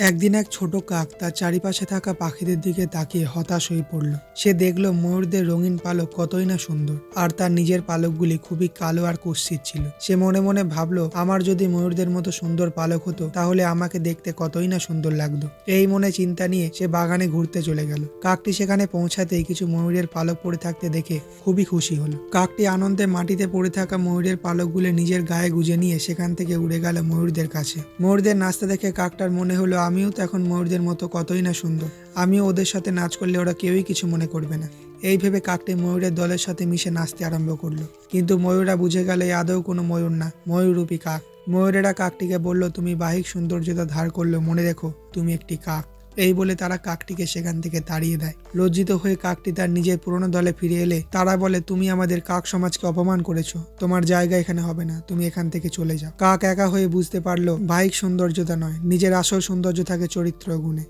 একদিন এক ছোট কাক তার চারিপাশে থাকা পাখিদের দিকে তাকিয়ে হতাশ হয়ে পড়ল। সে দেখল ময়ূরদের রঙিন পালক কতই না সুন্দর, আর তার নিজের পালকগুলি খুবই কালো আর কুৎসিত ছিল। সে মনে মনে ভাবলো, আমার যদি ময়ূরদের মতো সুন্দর পালক হতো তাহলে আমাকে দেখতে কতই না সুন্দর লাগতো। এই মনে চিন্তা নিয়ে সে বাগানে ঘুরতে চলে গেল। কাকটি সেখানে পৌঁছাতেই কিছু ময়ূরের পালক পড়ে থাকতে দেখে খুবই খুশি হলো। কাকটি আনন্দে মাটিতে পড়ে থাকা ময়ূরের পালকগুলো নিজের গায়ে গুজে নিয়ে সেখান থেকে উড়ে গেল ময়ূরদের কাছে। ময়ূরদের নাচতে দেখে কাকটার মনে হলো, আমিও তো এখন ময়ূরদের মতো কতই না সুন্দর, আমিও ওদের সাথে নাচ করলে ওরা কেউই কিছু মনে করবে না। এই ভেবে কাকটি ময়ূরের দলের সাথে মিশে নাচতে আরম্ভ করলো। কিন্তু ময়ূররা বুঝে গেল এ আদৌ কোনো ময়ূর না, ময়ূররূপী কাক। ময়ূরেরা কাকটিকে বলল, তুমি বাহ্যিক সৌন্দর্যতা ধার করলেও মনে রেখো তুমি একটি কাক। এই বলে তারা কাকটিকে সেখান থেকে তাড়িয়ে দেয়। লজ্জিত হয়ে কাকটি তার নিজের পুরনো দলে ফিরে এলে তারা বলে, তুমি আমাদের কাক সমাজকে অপমান করেছো, তোমার জায়গা এখানে হবে না, তুমি এখান থেকে চলে যাও। কাক একা হয়ে বুঝতে পারলো বাহ্যিক সৌন্দর্যতা নয়, নিজের আসল সৌন্দর্য থাকে চরিত্র গুণে।